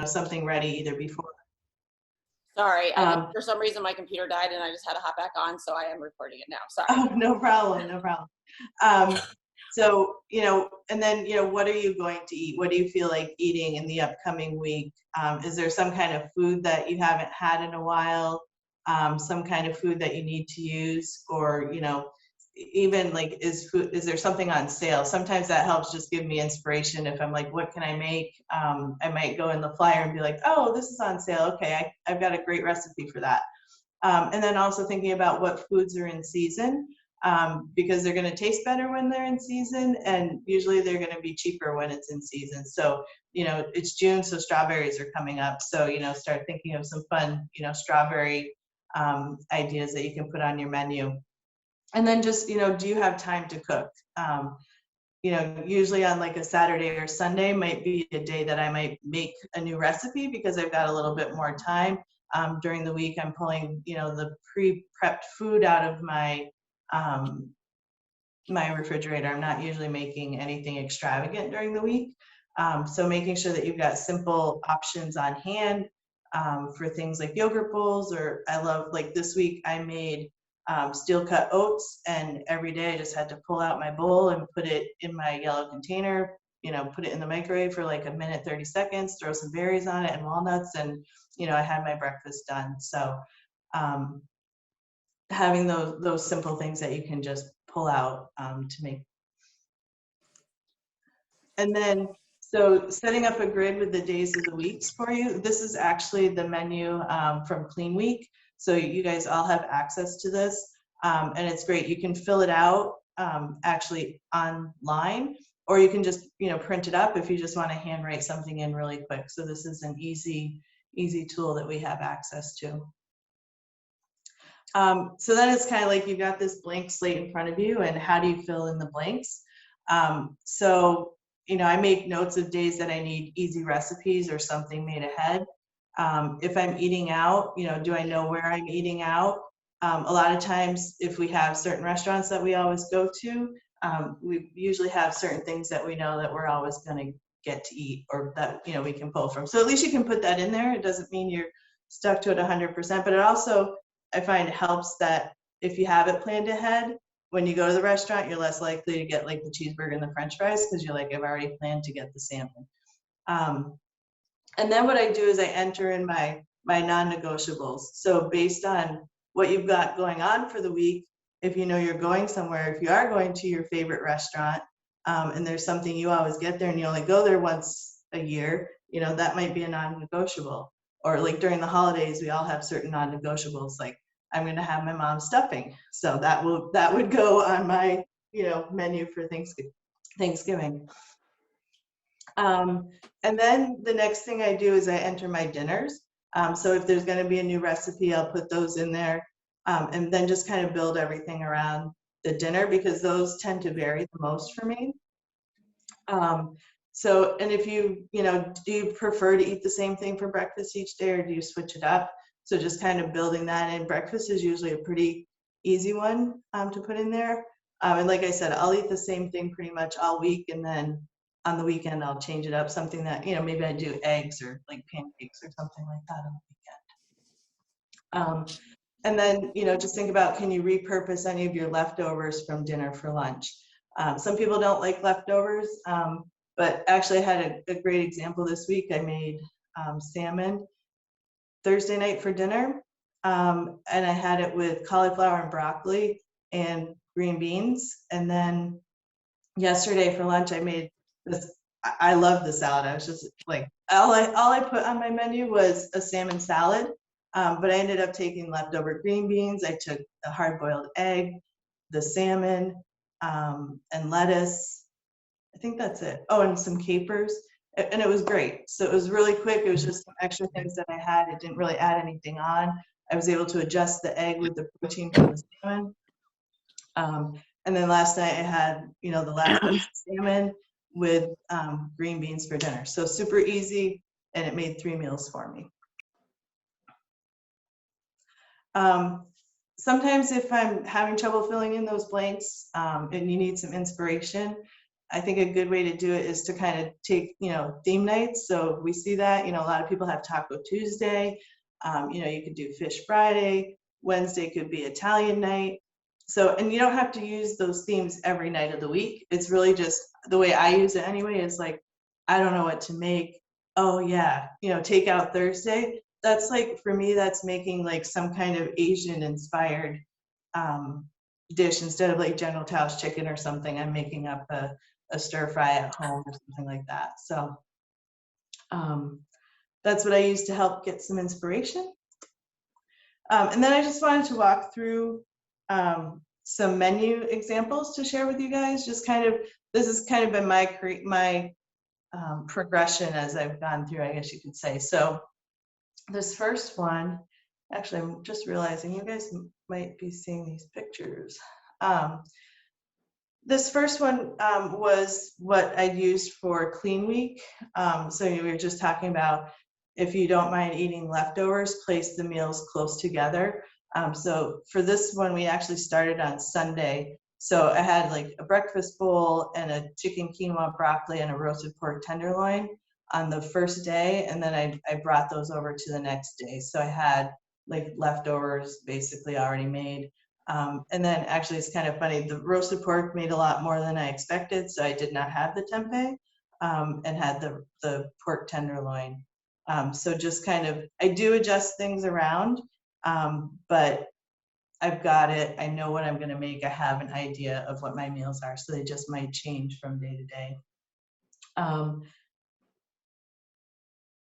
something ready either before. Sorry, for some reason my computer died and I just had to hop back on, so I am recording it now. Sorry. Oh, no problem, no problem. So, and then, what are you going to eat? What do you feel like eating in the upcoming week? Is there some kind of food that you haven't had in a while? Some kind of food that you need to use? Or, even like, is there something on sale? Sometimes that helps just give me inspiration. If I'm like, what can I make? I might go in the flyer and be like, oh, this is on sale. Okay, I've got a great recipe for that. And then also thinking about what foods are in season, because they're going to taste better when they're in season, and usually they're going to be cheaper when it's in season. So, it's June, so strawberries are coming up. So, start thinking of some fun, strawberry ideas that you can put on your menu. And then just, do you have time to cook? Usually on like a Saturday or Sunday might be a day that I might make a new recipe because I've got a little bit more time. During the week, I'm pulling, the pre-prepped food out of my my refrigerator. I'm not usually making anything extravagant during the week. So making sure that you've got simple options on hand for things like yogurt bowls, or I love, like this week I made steel cut oats, and every day I just had to pull out my bowl and put it in my yellow container, put it in the microwave for like a minute, 30 seconds, throw some berries on it and walnuts, and I had my breakfast done. So having those simple things that you can just pull out to make. And then, so setting up a grid with the days of the weeks for you. This is actually the menu from Clean Week. So you guys all have access to this, and it's great. You can fill it out actually online, or you can just print it up if you just want to handwrite something in really quick. So this is an easy tool that we have access to. So then it's kind of like you've got this blank slate in front of you, and how do you fill in the blanks? So I make notes of days that I need easy recipes or something made ahead. If I'm eating out, do I know where I'm eating out? A lot of times, if we have certain restaurants that we always go to, we usually have certain things that we know that we're always going to get to eat, or that we can pull from. So at least you can put that in there. It doesn't mean you're stuck to it 100%, but it also, I find, it helps that if you have it planned ahead, when you go to the restaurant, you're less likely to get like the cheeseburger and the French fries, because you're like, I've already planned to get the salmon. And then what I do is I enter in my non-negotiables. So based on what you've got going on for the week, if you're going somewhere, if you are going to your favorite restaurant, and there's something you always get there and you only go there once a year, that might be a non-negotiable. Or like during the holidays, we all have certain non-negotiables, like I'm going to have my mom's stuffing. So that would go on my, menu for Thanksgiving. And then the next thing I do is I enter my dinners. So if there's going to be a new recipe, I'll put those in there, and then just kind of build everything around the dinner, because those tend to vary the most for me. So, and if do you prefer to eat the same thing for breakfast each day, or do you switch it up? So just kind of building that in. Breakfast is usually a pretty easy one to put in there. And like I said, I'll eat the same thing pretty much all week, and then on the weekend I'll change it up, something that, maybe I do eggs or like pancakes or something like that on the weekend. And then, just think about, can you repurpose any of your leftovers from dinner for lunch? Some people don't like leftovers, but actually I had a great example this week. I made salmon Thursday night for dinner, and I had it with cauliflower and broccoli and green beans. And then yesterday for lunch, I made this. I love the salad. I was just like, all I put on my menu was a salmon salad, but I ended up taking leftover green beans. I took the hard-boiled egg, the salmon, and lettuce. I think that's it. Oh, and some capers, and it was great. So it was really quick. It was just some extra things that I had. It didn't really add anything on. I was able to adjust the egg with the protein from the salmon. And then last night I had, the last piece of salmon with green beans for dinner. So super easy, and it made 3 meals for me. Sometimes if I'm having trouble filling in those blanks and you need some inspiration, I think a good way to do it is to kind of take, theme nights. So we see that, a lot of people have Taco Tuesday. You could do Fish Friday. Wednesday could be Italian night. So, and you don't have to use those themes every night of the week. It's really just the way I use it anyway, is like, I don't know what to make. Oh yeah, takeout Thursday. That's like, for me, that's making like some kind of Asian inspired dish instead of like General Tso's chicken or something. I'm making up a stir fry at home or something like that. So that's what I use to help get some inspiration. And then I just wanted to walk through some menu examples to share with you guys. Just kind of, this has kind of been my progression as I've gone through, I guess you could say. So this first one, actually, I'm just realizing you guys might be seeing these pictures. This first one was what I used for Clean Week. So we were just talking about, if you don't mind eating leftovers, place the meals close together. So for this one, we actually started on Sunday. So I had like a breakfast bowl and a chicken quinoa broccoli and a roasted pork tenderloin on the first day. And then I brought those over to the next day. So I had like leftovers basically already made. And then actually it's kind of funny, the roasted pork made a lot more than I expected. So I did not have the tempeh and had the pork tenderloin. So just kind of, I do adjust things around, but I've got it. I know what I'm going to make. I have an idea of what my meals are. So they just might change from day to day.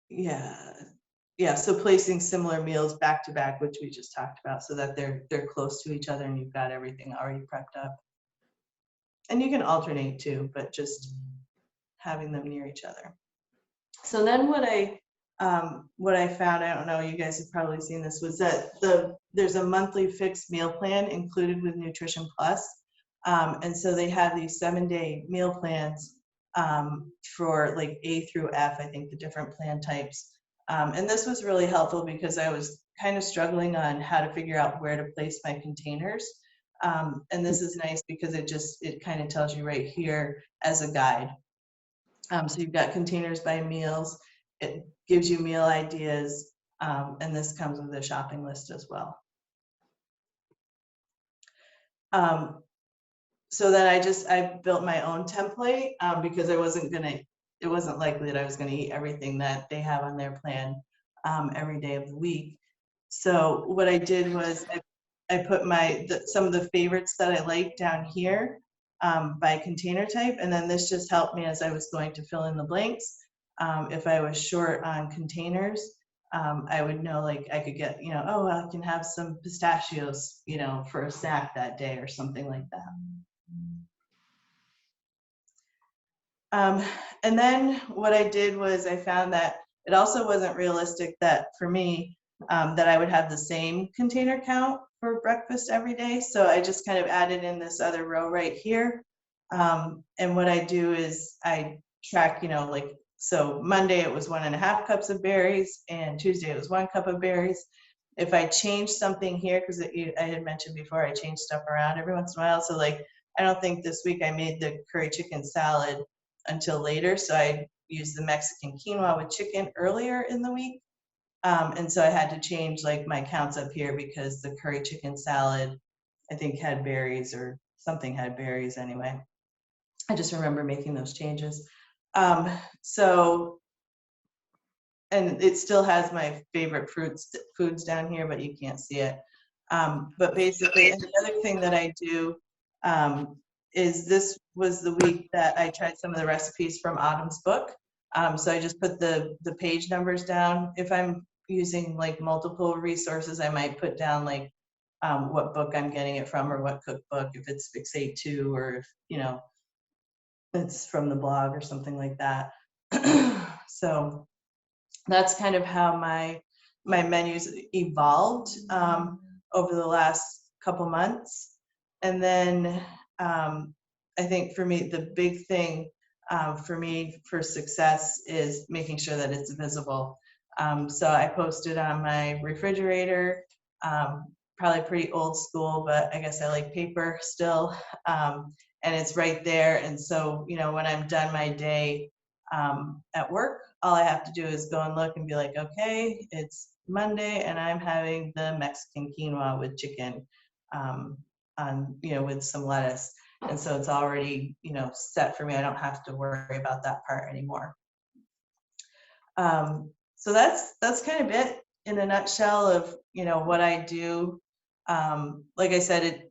Yeah. So placing similar meals back to back, which we just talked about, so that they're close to each other and you've got everything already prepped up. And you can alternate too, but just having them near each other. So then what I found, I don't know, you guys have probably seen this, was that there's a monthly fixed meal plan included with Nutrition Plus. And so they have these 7-day meal plans for like A through F, I think the different plan types. And this was really helpful because I was kind of struggling on how to figure out where to place my containers. And this is nice because it kind of tells you right here as a guide. So you've got containers by meals. It gives you meal ideas, and this comes with a shopping list as well. So then I built my own template because it wasn't likely that I was gonna eat everything that they have on their plan every day of the week. So what I did was I put some of the favorites that I like down here by container type, and then this just helped me as I was going to fill in the blanks. If I was short on containers, I would know, like, I could get, oh, I can have some pistachios, for a snack that day or something like that. And then what I did was I found that it also wasn't realistic that for me, that I would have the same container count for breakfast every day. So I just kind of added in this other row right here. And what I do is I track, so Monday it was 1.5 cups of berries, and Tuesday it was 1 cup of berries. If I change something here, because I had mentioned before, I change stuff around every once in a while. So like, I don't think this week I made the curry chicken salad until later. So I used the Mexican quinoa with chicken earlier in the week. And so I had to change like my counts up here because the curry chicken salad, I think, had berries, or something had berries anyway. I just remember making those changes. And it still has my favorite foods down here, but you can't see it. But basically, and the other thing that I do is, this was the week that I tried some of the recipes from Autumn's book. So I just put the page numbers down. If I'm using like multiple resources, I might put down like what book I'm getting it from, or what cookbook, if it's Fixate 2, or if, it's from the blog or something like that. So that's kind of how my menus evolved over the last couple months. And then I think for me, the big thing for me for success is making sure that it's visible. So I posted on my refrigerator, probably pretty old school, but I guess I like paper still. and it's right there. And so, you know, when I'm done my day at work, all I have to do is go and look and be like, okay, it's Monday and I'm having the Mexican quinoa with chicken on, you know, with some lettuce. And so it's already, you know, set for me. I don't have to worry about that part anymore. So that's kind of it in a nutshell of, you know, what I do. Like I said,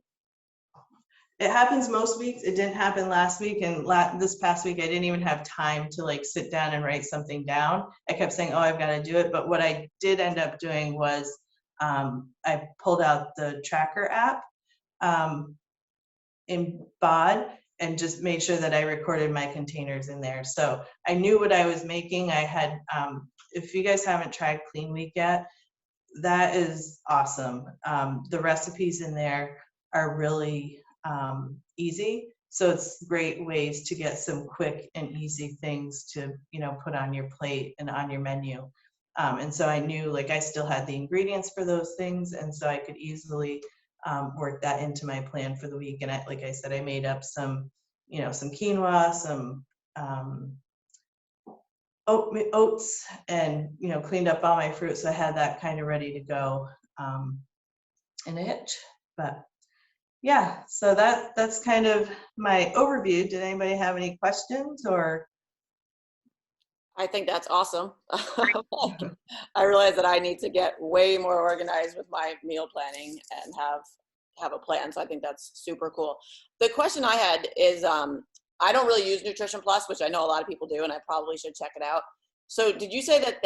it happens most weeks. It didn't happen last week, and this past week I didn't even have time to like sit down and write something down. I kept saying, oh, I've got to do it. But what I did end up doing was I pulled out the tracker app in BOD and just made sure that I recorded my containers in there. So I knew what I was making. I had, if you guys haven't tried Clean Week yet, that is awesome. The recipes in there are really easy. So it's great ways to get some quick and easy things to, you know, put on your plate and on your menu. And so I knew, like, I still had the ingredients for those things, and so I could easily work that into my plan for the week. And like I said, I made up some, you know, some quinoa, some oats, and, you know, cleaned up all my fruit. So I had that kind of ready to go in a hitch. But yeah, so that's kind of my overview. Did anybody have any questions or? I think that's awesome. I realize that I need to get way more organized with my meal planning and have a plan. So I think that's super cool. The question I had is, I don't really use Nutrition Plus, which I know a lot of people do, and I probably should check it out. So did you say that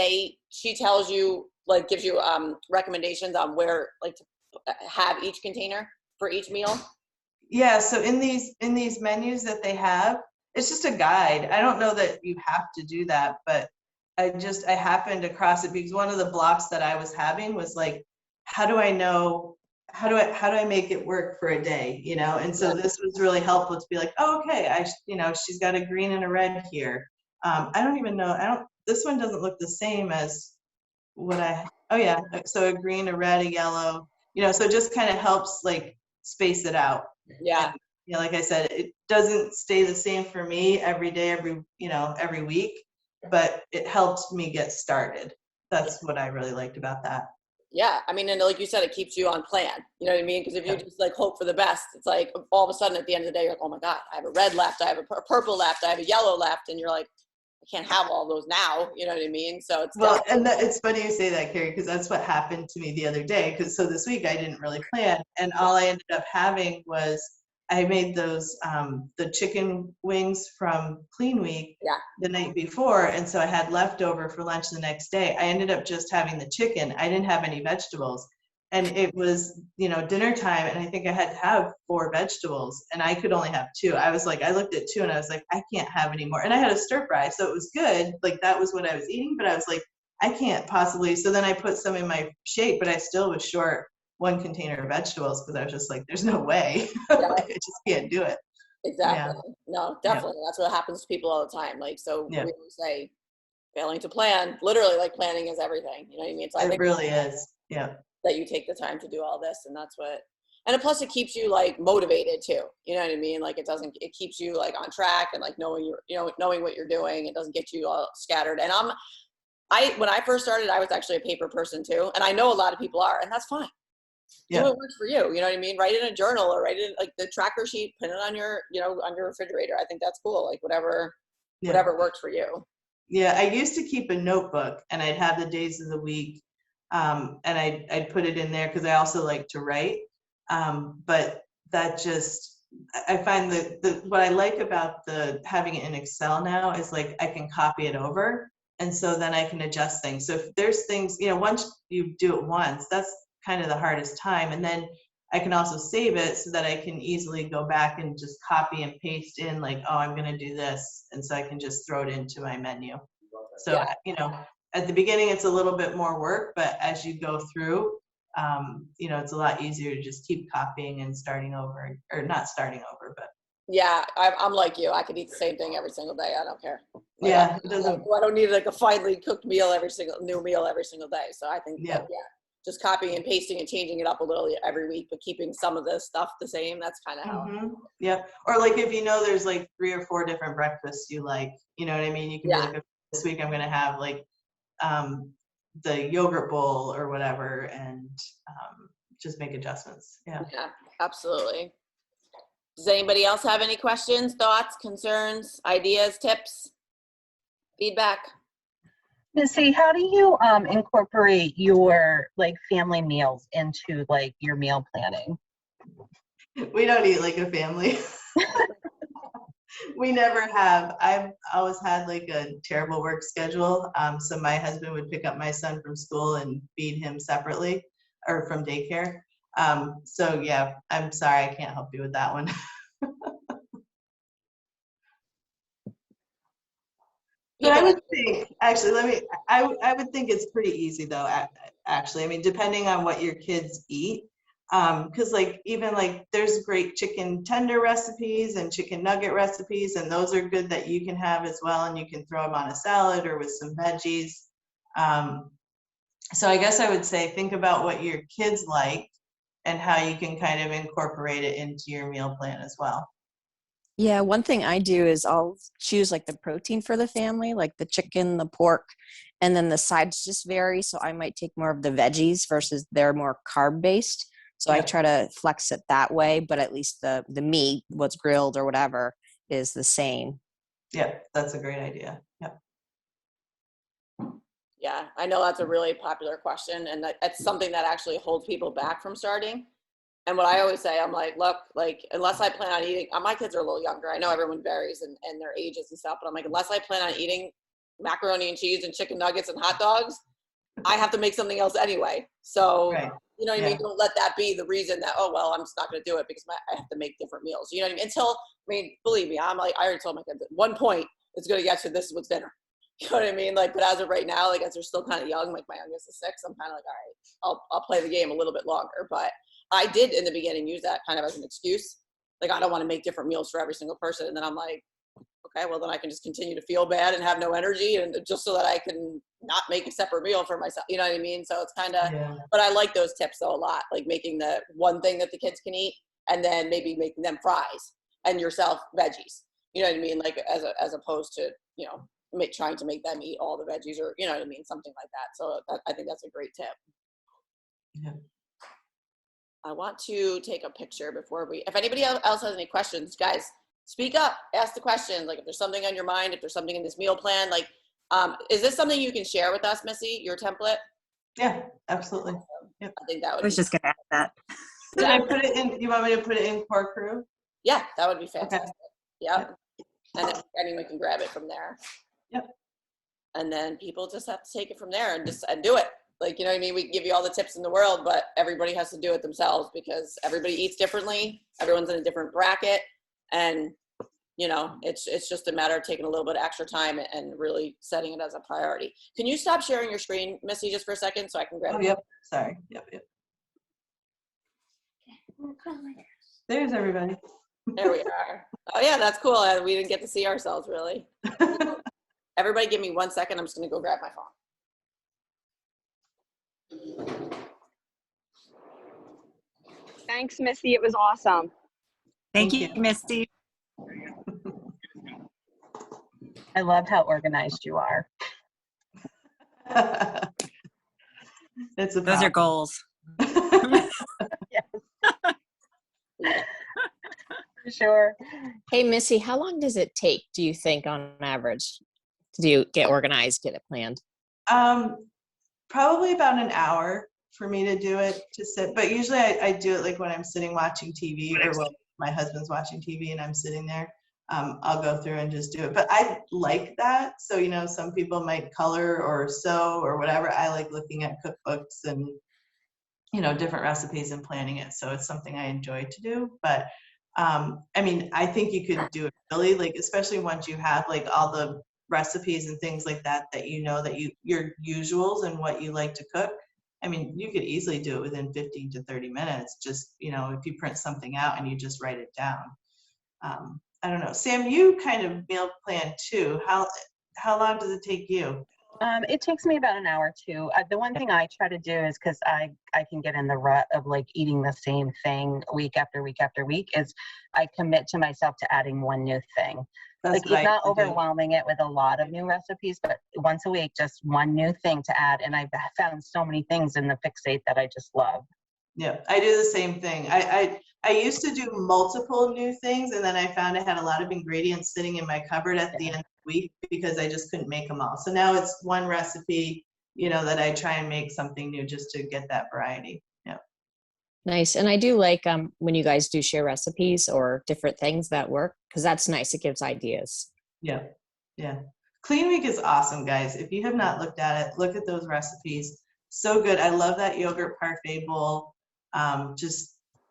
she tells you, like, gives you recommendations on where, like, to have each container for each meal? Yeah, so in these menus that they have, it's just a guide. I don't know that you have to do that, but I happened across it because one of the blocks that I was having was like, how do I know, how do I make it work for a day, you know? And so this was really helpful to be like, oh, okay, you know, she's got a green and a red here. I don't even know, this one doesn't look the same as what oh yeah, so a green, a red, a yellow, you know, so it just kind of helps like space it out. Yeah. And, you know, like I said, it doesn't stay the same for me every day, every week, but it helps me get started. That's what I really liked about that. Yeah, I mean, and like you said, it keeps you on plan. You know what I mean? Because if you just like hope for the best, it's like all of a sudden at the end of the day, you're like, oh my God, I have a red left, I have a purple left, I have a yellow left, and you're like, I can't have all those now. You know what I mean? So it's it's funny you say that, Carrie, because that's what happened to me the other day. So this week I didn't really plan, and all I ended up having was I made those the chicken wings from Clean Week the night before, and so I had leftover for lunch the next day. I ended up just having the chicken. I didn't have any vegetables, and it was, you know, dinner time, and I think I had to have 4 vegetables, and I could only have 2. I was like, I looked at 2, and I was like, I can't have any more. And I had a stir fry, so it was good. Like, that was what I was eating, but I was like, I can't possibly. So then I put some in my shake, but I still was short 1 container of vegetables because I was just like, there's no way. Like, I just can't do it. Exactly. Yeah. No, definitely. That's what happens to people all the time. Like, so we always say failing to plan, literally, like, planning is everything. You know what I mean? So I think it really is. Yeah. That you take the time to do all this, and that's what, and plus it keeps you like motivated too. You know what I mean? Like, it keeps you like on track and like knowing knowing what you're doing. It doesn't get you all scattered. And when I first started, I was actually a paper person too. And I know a lot of people are, and that's fine. Do what works for you. You know what I mean? Write it in a journal or write it in like the tracker sheet, put it on your, on your refrigerator. I think that's cool. Like whatever works for you. Yeah. I used to keep a notebook and I'd have the days of the week. And I'd put it in there because I also like to write. But that just, I find that what I like about having it in Excel now is like, I can copy it over. And so then I can adjust things. So if there's things, once you do it once, that's kind of the hardest time. And then I can also save it so that I can easily go back and just copy and paste in like, oh, I'm going to do this. And so I can just throw it into my menu. So, at the beginning, it's a little bit more work, but as you go through, it's a lot easier to just keep copying and starting over, or not starting over, but. Yeah, I'm like you. I could eat the same thing every single day. I don't care. Like, yeah, I don't need like a finely cooked meal new meal every single day. So I think, just copying and pasting and changing it up a little every week, but keeping some of the stuff the same. That's kind of how. Yeah. Or like if you know there's like 3 or 4 different breakfasts you like, you know what I mean? You can be like, this week I'm going to have like the yogurt bowl or whatever, and just make adjustments. Yeah, absolutely. Does anybody else have any questions, thoughts, concerns, ideas, tips, feedback? Missy, how do you incorporate your like family meals into like your meal planning? We don't eat like a family. We never have. I've always had like a terrible work schedule. So my husband would pick up my son from school and feed him separately, or from daycare. So yeah, I'm sorry, I can't help you with that one. But I would think, actually, I would think it's pretty easy though, actually. I mean, depending on what your kids eat. Because like even like there's great chicken tender recipes and chicken nugget recipes, and those are good that you can have as well, and you can throw them on a salad or with some veggies. So I guess I would say think about what your kids like and how you can kind of incorporate it into your meal plan as well. Yeah, one thing I do is I'll choose like the protein for the family, like the chicken, the pork, and then the sides just vary. So I might take more of the veggies versus they're more carb based. So I try to flex it that way, but at least the meat, what's grilled or whatever, is the same. Yeah, that's a great idea. Yep. Yeah, I know that's a really popular question, and that's something that actually holds people back from starting. And what I always say, I'm like, look, like, unless I plan on eating, my kids are a little younger. I know everyone varies and their ages and stuff, but I'm like, unless I plan on eating macaroni and cheese and chicken nuggets and hot dogs, I have to make something else anyway. So, you know what I mean? Don't let that be the reason that, oh, well, I'm just not going to do it because I have to make different meals. You know what I mean? Until, I mean, believe me, I'm like, I already told my kids at one point, it's going to get to this is what's dinner. You know what I mean? Like, but as of right now, like, as they're still kind of young, like my youngest is 6, I'm kind of like, all right, I'll play the game a little bit longer. But I did in the beginning use that kind of as an excuse. Like, I don't want to make different meals for every single person. And then I'm like, okay, well then I can just continue to feel bad and have no energy, and just so that I can not make a separate meal for myself. You know what I mean? So it's kind of, but I like those tips though a lot, like making the one thing that the kids can eat and then maybe making them fries and yourself veggies. You know what I mean? Like as opposed to, you know, trying to make them eat all the veggies, or, you know what I mean? Something like that. So I think that's a great tip. Yeah. I want to take a picture before if anybody else has any questions, guys, speak up, ask the questions. Like if there's something on your mind, if there's something in this meal plan, like, is this something you can share with us, Missy, your template? Yeah, absolutely. Yep. I think that would I was just going to add that. Did I put it in, you want me to put it in Core Crew? Yeah, that would be fantastic. Okay. Yep. And then anyone can grab it from there. Yep. And then people just have to take it from there and do it. Like, you know what I mean? We can give you all the tips in the world, but everybody has to do it themselves because everybody eats differently. Everyone's in a different bracket. And, you know, it's just a matter of taking a little bit of extra time and really setting it as a priority. Can you stop sharing your screen, Missy, just for a second so I can grab it? Yep. Sorry. Yep. There's everybody. There we are. Oh, yeah, that's cool. We didn't get to see ourselves, really. Everybody give me 1 second. I'm just going to go grab my phone. Thanks, Missy. It was awesome. Thank you, Misty. I love how organized you are. Those are goals. Yes. For sure. Hey, Missy, how long does it take, do you think, on average, to get organized, get it planned? Probably about an hour for me to do it, to sit. But usually I do it like when I'm sitting watching TV, or when my husband's watching TV and I'm sitting there. I'll go through and just do it. But I like that. So, you know, some people might color or sew or whatever. I like looking at cookbooks and, you know, different recipes and planning it. So it's something I enjoy to do. But I mean, I think you could do it really, like, especially once you have like all the recipes and things like that, that you know that your usuals and what you like to cook. I mean, you could easily do it within 15 to 30 minutes. Just, you know, if you print something out and you just write it down. I don't know. Sam, you kind of meal plan too. How long does it take you? It takes me about an hour or two. The one thing I try to do is because I can get in the rut of like eating the same thing week after week after week, is I commit to myself to adding one new thing. That's Like what I not do. overwhelming it with a lot of new recipes, but once a week, just one new thing to add. And I've found so many things in the Fixate that I just love. Yeah, I do the same thing. I used to do multiple new things, and then I found I had a lot of ingredients sitting in my cupboard at the end of the week because I just couldn't make them all. So now it's one recipe, you know, that I try and make something new just to get that variety. Yeah. Nice. And I do like when you guys do share recipes or different things that work, because that's nice. It gives ideas. Yeah. Yeah. Clean Week is awesome, guys. If you have not looked at it, look at those recipes. So good. I love that yogurt parfait bowl.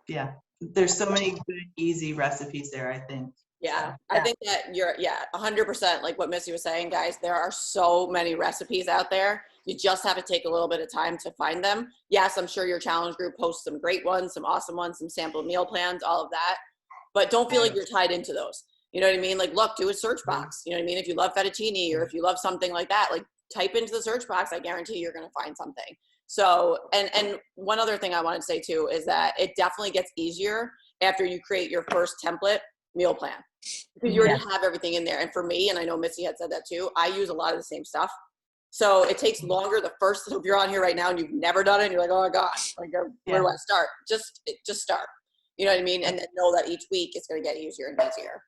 Yeah, there's so many good, easy recipes there, I think. Yeah, So, I think that you're, 100% like what Missy was saying, guys. There are so many recipes out there. You just have to take a little bit of time to find them. Yes, I'm sure your challenge group posts some great ones, some awesome ones, some sample meal plans, all of that. But don't feel like you're tied into those. You know what I mean? Like, look, do a search box. You know what I mean? If you love fettuccine or if you love something like that, like type into the search box. I guarantee you're going to find something. So, and one other thing I wanted to say too is that it definitely gets easier after you create your first template meal plan, because you already have everything in there. And for me, and I know Missy had said that too, I use a lot of the same stuff. So it takes longer the first, so if you're on here right now and you've never done it and you're like, oh my gosh, like where do I start? Just start. You know what I mean? And then know that each week it's going to get easier and easier.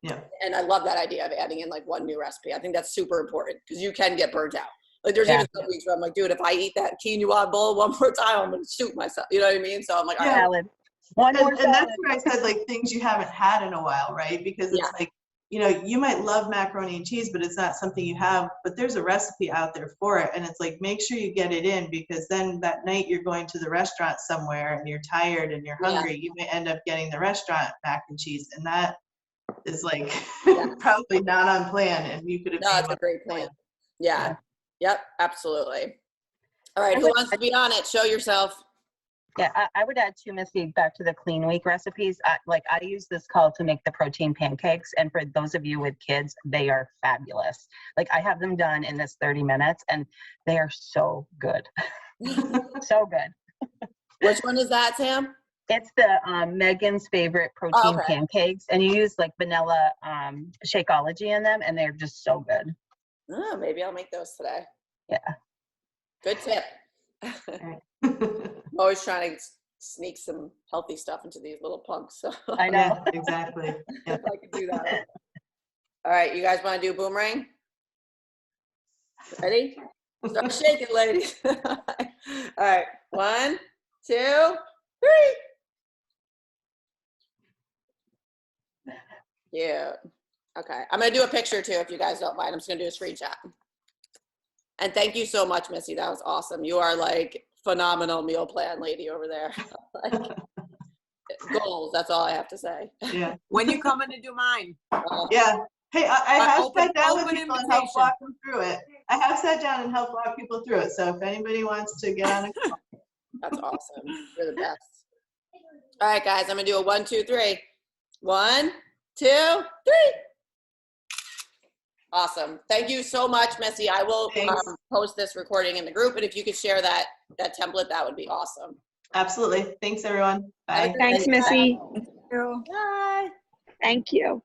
yeah. And I love that idea of adding in like one new recipe. I think that's super important because you can get burnt out. Like there's even some weeks where I'm like, dude, if I eat that quinoa bowl one more time, I'm going to shoot myself. You know what I mean? So I'm like, all right. Salad. One more And salad. that's where I said like things you haven't had in a while, right? Because it's like, you know, you might love macaroni and cheese, but it's not something you have, but there's a recipe out there for it. And it's like, make sure you get it in, because then that night you're going to the restaurant somewhere and you're tired and you're hungry, you may end up getting the restaurant mac and cheese. And that is like probably not on plan. And you could have. No, it's a great plan. Yeah. Yep. Absolutely. All right. Who wants to be on it? Show yourself. Yeah, I would add too, Missy, back to the Clean Week recipes. I use this call to make the protein pancakes. And for those of you with kids, they are fabulous. Like I have them done in this 30 minutes and they are so good. So good. Which one is that, Sam? It's the Megan's favorite protein pancakes. And you use like vanilla Shakeology in them and they're just so good. Oh, maybe I'll make those today. Yeah. Good tip. I'm always trying to sneak some healthy stuff into these little punks. So I know. Yeah, exactly. if I could do that. All right, you guys want to do boomerang? Ready? Start shaking, ladies. All right, 1, 2, 3. Yeah. Okay, I'm gonna do a picture too if you guys don't mind. I'm just gonna do a screenshot. And thank you so much, Missy. That was awesome. You are like phenomenal meal plan lady over there. Like, goals, that's all I have to say. Yeah. When you coming to do mine? Yeah. Hey, I have sat down with open people and helped walk them through it. I have sat down and helped walk people through it. So if anybody wants to get on a call. That's awesome. You're the best. All right, guys, I'm gonna do a 1, 2, 3. 1, 2, 3. Awesome. Thank you so much, Missy. I will post this recording in the group, and if you could share that template, that would be awesome. Absolutely. Thanks, everyone. Bye. Thanks, Missy. Bye. Thank you.